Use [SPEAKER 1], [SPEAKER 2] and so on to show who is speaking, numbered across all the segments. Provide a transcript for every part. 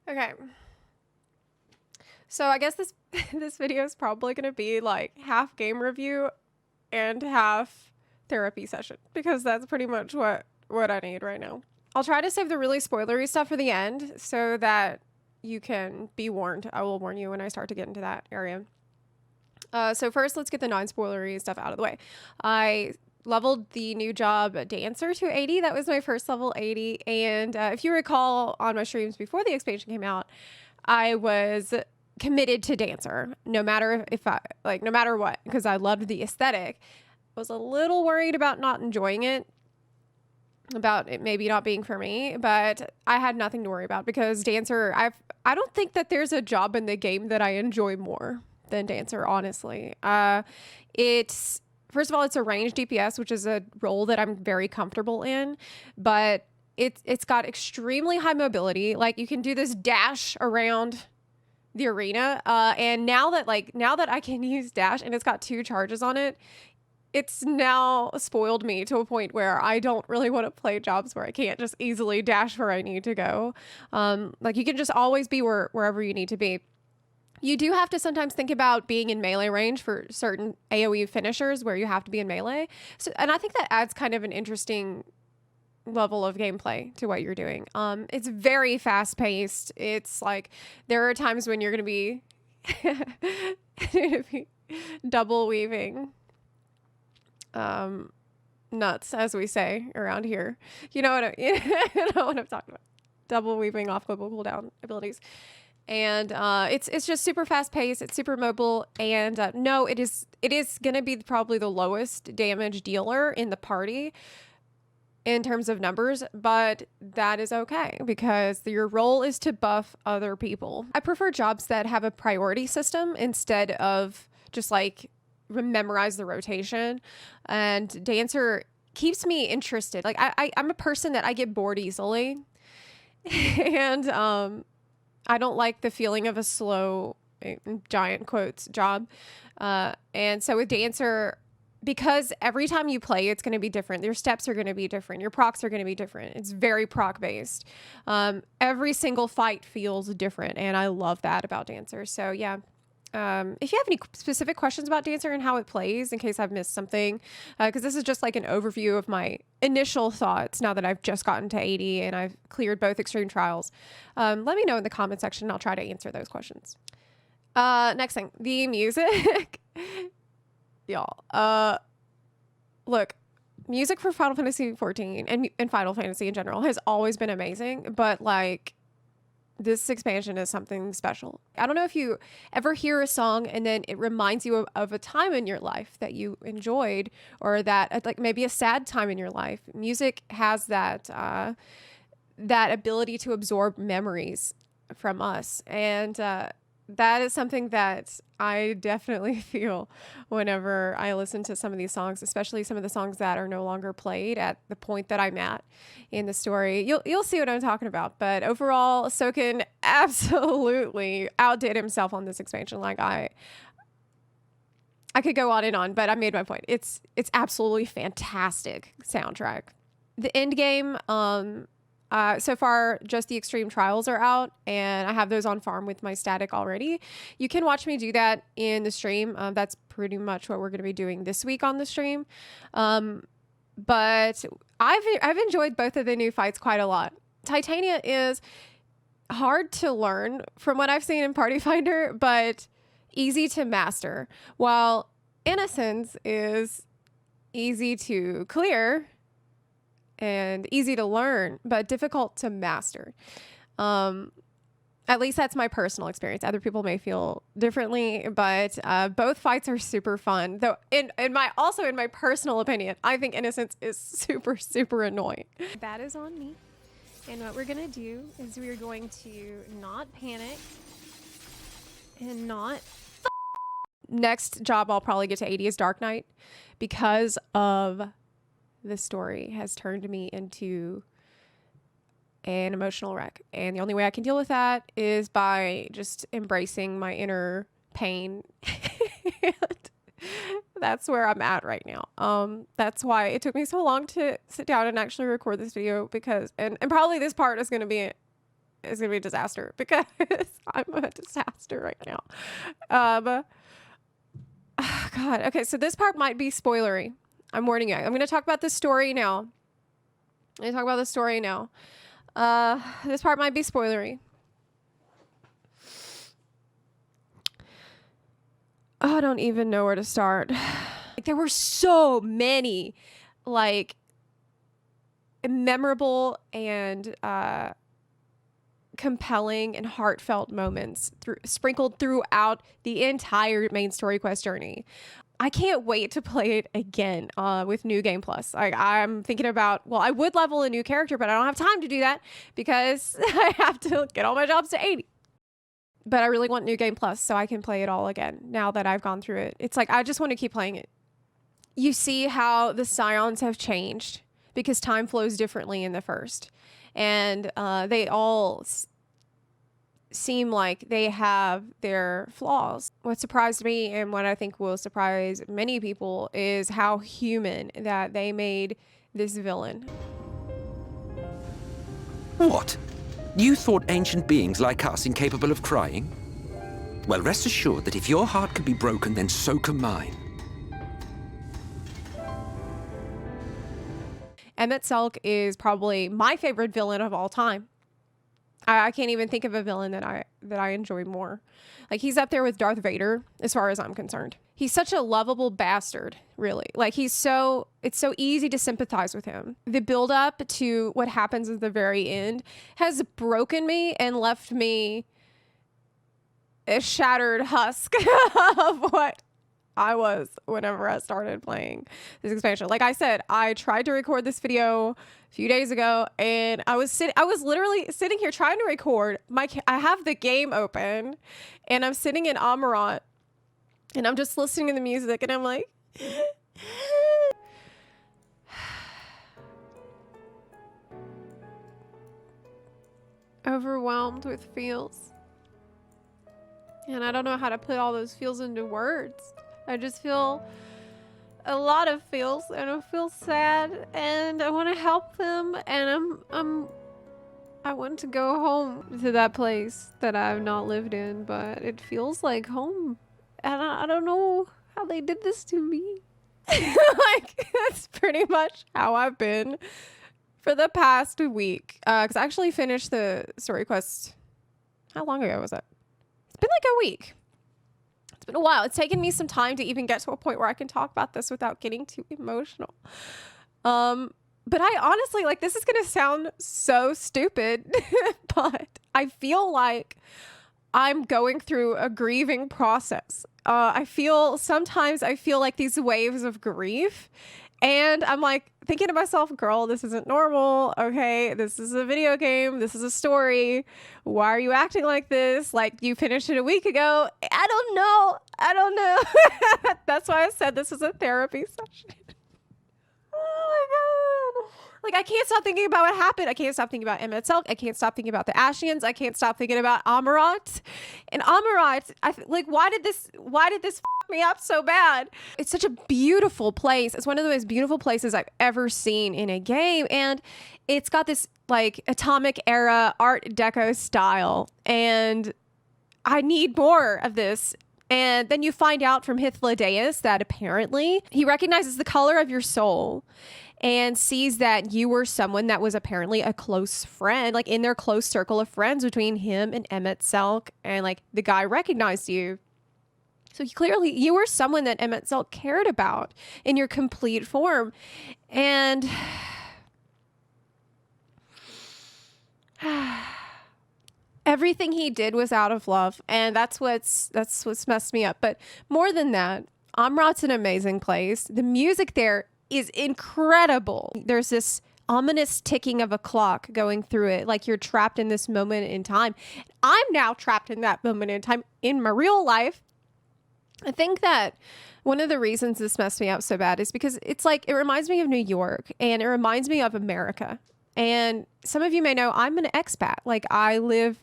[SPEAKER 1] Okay. So I guess this this video is probably going to be like half game review and half therapy session because that's pretty much what I need right now. I'll try to save the really spoilery stuff for the end so that you can be warned. I will warn you when I start to get into that area. So first, let's get the non-spoilery stuff out of the way. I leveled the new job Dancer to 80. That was my first level 80. And if you recall on my streams before the expansion came out, I was committed to Dancer no matter no matter what, because I loved the aesthetic. I was a little worried about not enjoying it, about it maybe not being for me, but I had nothing to worry about because Dancer, I don't think that there's a job in the game that I enjoy more than Dancer, honestly. It's, first of all, it's a ranged DPS, which is a role that I'm very comfortable in, but it's got extremely high mobility. Like, you can do this dash around the arena, and now that I can use dash and it's got 2 charges on it, it's now spoiled me to a point where I don't really want to play jobs where I can't just easily dash where I need to go. Like, you can just always be wherever you need to be. You do have to sometimes think about being in melee range for certain AoE finishers where you have to be in melee. So, and I think that adds kind of an interesting level of gameplay to what you're doing. It's very fast paced. It's like there are times when you're going to be double weaving nuts, as we say around here. You know what you know what I'm talking about. Double weaving off global cooldown abilities. And it's just super fast paced. It's super mobile. And no, it is going to be probably the lowest damage dealer in the party in terms of numbers, but that is okay because your role is to buff other people. I prefer jobs that have a priority system instead of just like memorize the rotation. And Dancer keeps me interested. Like I'm a person that I get bored easily. And I don't like the feeling of a slow, giant quotes, job. And so with Dancer, because every time you play, it's going to be different. Your steps are going to be different. Your procs are going to be different. It's very proc based. Every single fight feels different. And I love that about Dancer. So yeah. If you have any specific questions about Dancer and how it plays, in case I've missed something, because this is just like an overview of my initial thoughts now that I've just gotten to 80 and I've cleared both extreme trials, let me know in the comment section and I'll try to answer those questions. Next thing, the music. Y'all, look, music for Final Fantasy XIV and Final Fantasy in general has always been amazing, but like, this expansion is something special. I don't know if you ever hear a song and then it reminds you of a time in your life that you enjoyed, or that like maybe a sad time in your life. Music has that that ability to absorb memories from us, and that is something that I definitely feel whenever I listen to some of these songs, especially some of the songs that are no longer played at the point that I'm at in the story. You'll see what I'm talking about. But overall, Soken absolutely outdid himself on this expansion. Like I could go on and on, but I made my point. It's absolutely fantastic soundtrack. The end game, so far, just the extreme trials are out, and I have those on farm with my static already. You can watch me do that in the stream. That's pretty much what we're going to be doing this week on the stream. But I've enjoyed both of the new fights quite a lot. Titania is hard to learn from what I've seen in Party Finder, but easy to master, while Innocence is easy to clear and easy to learn, but difficult to master. At least that's my personal experience. Other people may feel differently, but both fights are super fun. Though in my personal opinion, I think Innocence is super, super annoying. That is on me. And what we're gonna do is we're going to not panic and not... Next job I'll probably get to 80 is Dark Knight, because of this story has turned me into an emotional wreck. And the only way I can deal with that is by just embracing my inner pain. And that's where I'm at right now. That's why it took me so long to sit down and actually record this video, because, and probably this part is going to be is going to be a disaster because I'm a disaster right now. Oh God. Okay, so this part might be spoilery. I'm warning you. I'm going to talk about the story now. This part might be spoilery. Oh, I don't even know where to start. Like, there were so many, like, memorable and compelling and heartfelt moments sprinkled throughout the entire main story quest journey. I can't wait to play it again with New Game Plus. I'm thinking about, well, I would level a new character, but I don't have time to do that because I have to get all my jobs to 80. But I really want New Game Plus so I can play it all again now that I've gone through it. It's like, I just want to keep playing it. You see how the Scions have changed because time flows differently in the first. And they all seem like they have their flaws. What surprised me and what I think will surprise many people is how human that they made this villain.
[SPEAKER 2] What? You thought ancient beings like us incapable of crying? Well, rest assured that if your heart can be broken, then so can mine.
[SPEAKER 1] Emet-Selch is probably my favorite villain of all time. I can't even think of a villain that I enjoy more. Like, he's up there with Darth Vader as far as I'm concerned. He's such a lovable bastard, really. Like, it's so easy to sympathize with him. The build up to what happens at the very end has broken me and left me a shattered husk of what I was whenever I started playing this expansion. Like I said, I tried to record this video a few days ago and I was literally sitting here trying to record. I have the game open and I'm sitting in Amarant and I'm just listening to the music and I'm like overwhelmed with feels. And I don't know how to put all those feels into words. I just feel a lot of feels and I feel sad and I want to help them and I want to go home to that place that I've not lived in, but it feels like home. And I don't know how they did this to me. Like, that's pretty much how I've been for the past week. Because I actually finished the story quest. How long ago was it? It's been like a week. It's been a while. It's taken me some time to even get to a point where I can talk about this without getting too emotional. But I honestly, like, this is going to sound so stupid, but I feel like I'm going through a grieving process. Sometimes I feel like these waves of grief and I'm like thinking to myself, girl, this isn't normal. Okay, this is a video game. This is a story. Why are you acting like this? Like, you finished it a week ago. I don't know. That's why I said this is a therapy session. Oh my God. Like, I can't stop thinking about what happened. I can't stop thinking about Emet-Selch. I can't stop thinking about the Ashians. I can't stop thinking about Amarant. And Amarant, why did this f me up so bad? It's such a beautiful place. It's one of the most beautiful places I've ever seen in a game. And it's got this like atomic era Art Deco style. And I need more of this. And then you find out from Hythlodaeus that apparently he recognizes the color of your soul and sees that you were someone that was apparently a close friend, like in their close circle of friends between him and Emet-Selch, and like the guy recognized you. So clearly you were someone that Emet-Selch cared about in your complete form. And everything he did was out of love, and that's what's messed me up. But more than that, Amarant's an amazing place. The music there is incredible. There's this ominous ticking of a clock going through it, like you're trapped in this moment in time. I'm now trapped in that moment in time in my real life. I think that one of the reasons this messed me up so bad is because it's like, it reminds me of New York and it reminds me of America. And some of you may know I'm an expat. Like, I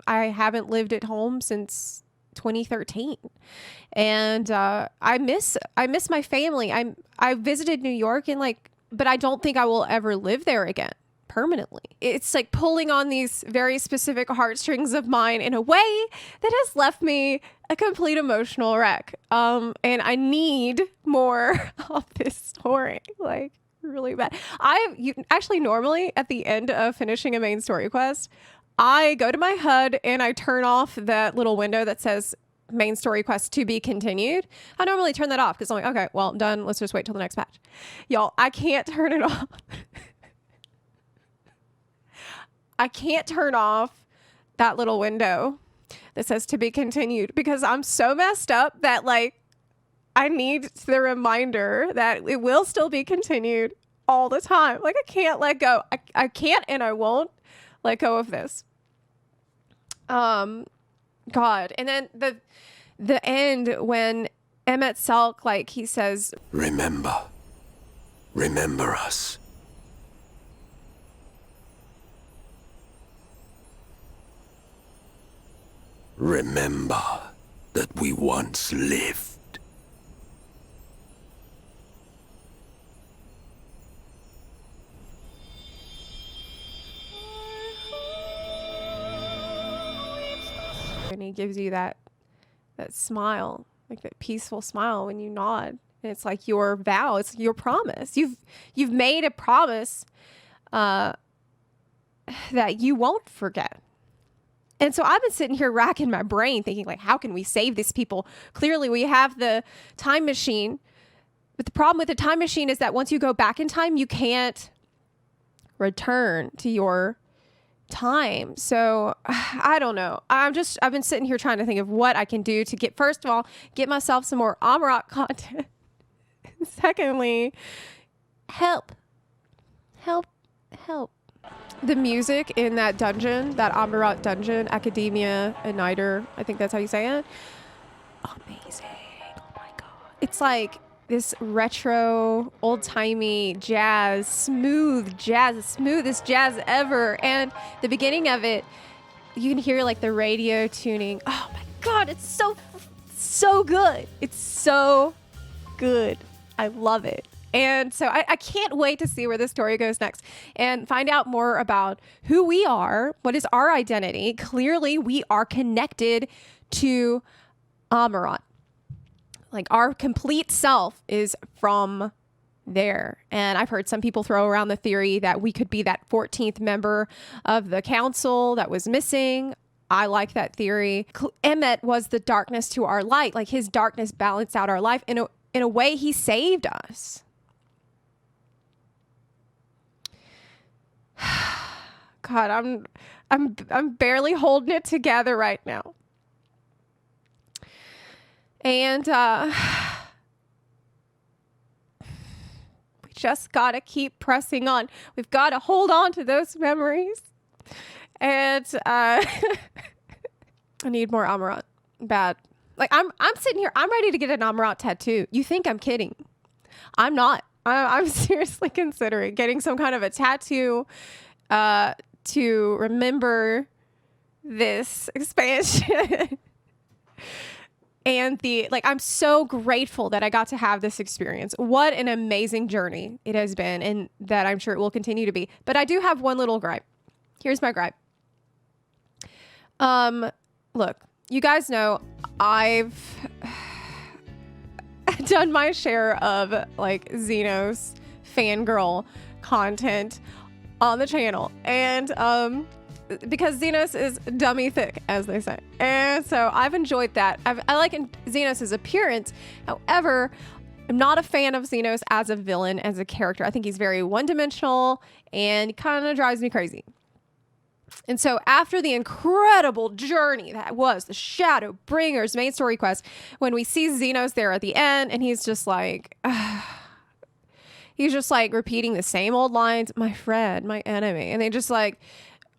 [SPEAKER 1] haven't lived at home since 2013. And I miss my family. I visited New York and but I don't think I will ever live there again. permanently. It's like pulling on these very specific heartstrings of mine in a way that has left me a complete emotional wreck. And I need more of this story, like really bad. Actually normally at the end of finishing a main story quest, I go to my HUD and I turn off that little window that says main story quest to be continued. I normally turn that off because I'm like, okay, well, I'm done. Let's just wait till the next patch. Y'all, I can't turn it off. I can't turn off that little window that says to be continued because I'm so messed up that like I need the reminder that it will still be continued all the time. Like I can't let go. I can't and I won't let go of this. God. And then the end when Emmett Selk, like he says,
[SPEAKER 2] Remember us. Remember that we once lived.
[SPEAKER 1] and he gives you that smile, like that peaceful smile when you nod. And it's like your vow, it's your promise. You've made a promise that you won't forget. And so I've been sitting here racking my brain thinking, like, how can we save these people? Clearly, we have the time machine. But the problem with the time machine is that once you go back in time, you can't return to your time. So I don't know. I've been sitting here trying to think of what I can do to get, first of all, get myself some more Amarok content. Secondly, help. The music in that dungeon, that Amarok dungeon, Academia Igniter, I think that's how you say it. Amazing. Oh my God. It's like this retro, old-timey jazz, smooth jazz, the smoothest jazz ever. And the beginning of it, you can hear like the radio tuning. Oh my God, it's so good. It's so good. I love it. And so I can't wait to see where this story goes next and find out more about who we are, what is our identity. Clearly, we are connected to Amarok. Like our complete self is from there. And I've heard some people throw around the theory that we could be that 14th member of the council that was missing. I like that theory. Emmett was the darkness to our light. Like his darkness balanced out our life. In a way, he saved us. God, I'm barely holding it together right now. And we just got to keep pressing on. We've got to hold on to those memories. And I need more Amarok. Bad. Like I'm sitting here, I'm ready to get an Amarok tattoo. You think I'm kidding? I'm not. I'm seriously considering getting some kind of a tattoo to remember this expansion. And I'm so grateful that I got to have this experience. What an amazing journey it has been, and that I'm sure it will continue to be. But I do have one little gripe. Here's my gripe. Look, you guys know I've done my share of like Zenos fangirl content on the channel, and because Zenos is dummy thick, as they say, and so I've enjoyed that. I like Zenos' appearance. However, I'm not a fan of Zenos as a villain, as a character. I think he's very one-dimensional and kind of drives me crazy. And so after the incredible journey that was the Shadowbringers main story quest, when we see Zenos there at the end, and he's just like repeating the same old lines, my friend, my enemy. And they just like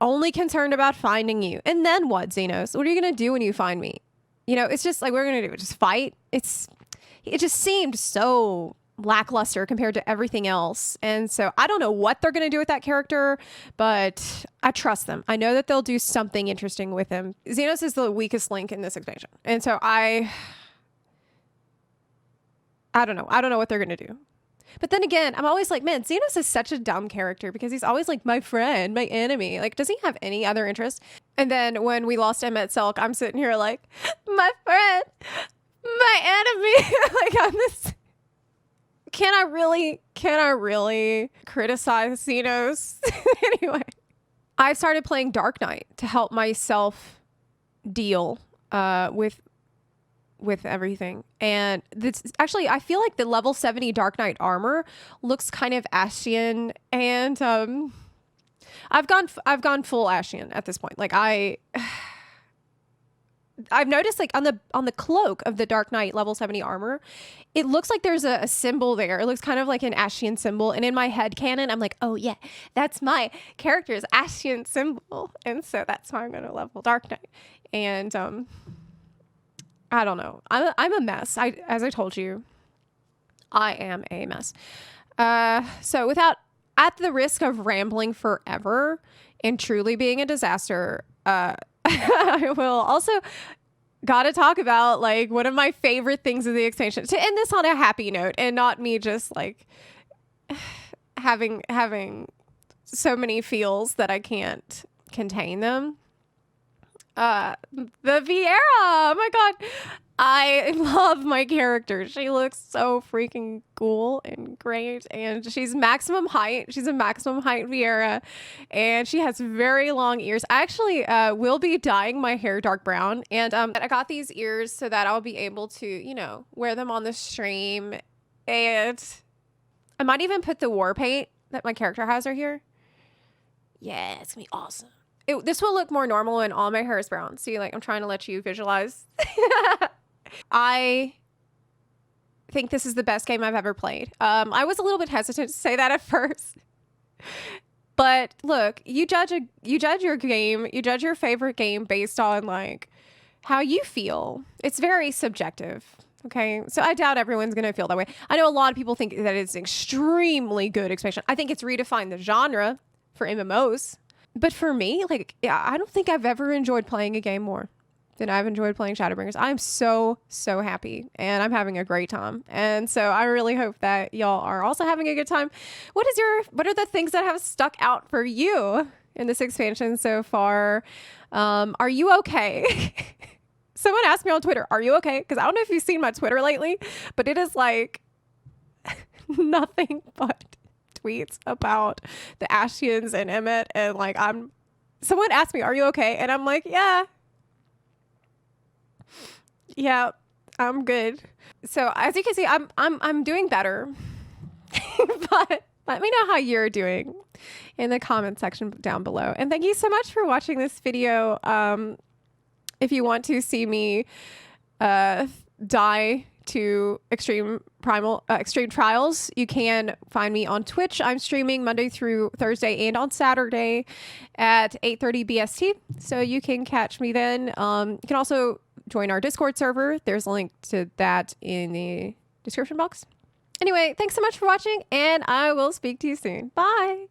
[SPEAKER 1] only concerned about finding you. And then what, Zenos? What are you going to do when you find me? You know, it's just like, we're going to do just fight. It just seemed so lackluster compared to everything else. And so I don't know what they're going to do with that character, but I trust them. I know that they'll do something interesting with him. Zenos is the weakest link in this expansion. And so I don't know. I don't know what they're going to do. But then again, I'm always like, man, Zenos is such a dumb character because he's always like my friend, my enemy. Like, does he have any other interest? And then when we lost Emmett Selk, I'm sitting here like, my friend, my enemy. Like, I'm this. Can I really criticize Zenos? Anyway, I started playing Dark Knight to help myself deal with everything. And this actually, I feel like the level 70 Dark Knight armor looks kind of Ascian, and I've gone full Ascian at this point. Like I've noticed like on the cloak of the Dark Knight level 70 armor, it looks like there's a symbol there. It looks kind of like an Ascian symbol. And in my head canon, I'm like, oh yeah, that's my character's Ascian symbol. And so that's why I'm going to level Dark Knight. And I don't know. I'm a mess. As I told you, I am a mess. So at the risk of rambling forever and truly being a disaster, I will also gotta talk about like one of my favorite things of the expansion, to end this on a happy note and not me just like having so many feels that I can't contain them. The Viera, oh my god, I love my character. She looks so freaking cool and great, and she's maximum height. She's a maximum height Viera, and she has very long ears. I actually will be dyeing my hair dark brown, and I got these ears so that I'll be able to, you know, wear them on the stream, and I might even put the war paint that my character has right here. Yeah, it's gonna be awesome. This will look more normal when all my hair is brown. See, like, I'm trying to let you visualize. I think this is the best game I've ever played. I was a little bit hesitant to say that at first. But look, you judge your game, you judge your favorite game based on, like, how you feel. It's very subjective. Okay, so I doubt everyone's going to feel that way. I know a lot of people think that it's an extremely good expansion. I think it's redefined the genre for MMOs. But for me, like, yeah, I don't think I've ever enjoyed playing a game more than I've enjoyed playing Shadowbringers. I'm so happy, and I'm having a great time. And so I really hope that y'all are also having a good time. What are the things that have stuck out for you in this expansion so far? Are you okay? Someone asked me on Twitter, are you okay? Because I don't know if you've seen my Twitter lately, but it is like nothing but tweets about the Ascians and Emmett, and like someone asked me, are you okay? And I'm like, yeah, I'm good. So as you can see, I'm doing better. But let me know how you're doing in the comment section down below. And thank you so much for watching this video. If you want to see me die to extreme trials, you can find me on Twitch. I'm streaming Monday through Thursday and on Saturday at 8:30 BST, so you can catch me then. You can also join our Discord server. There's a link to that in the description box. Anyway, thanks so much for watching, and I will speak to you soon. Bye.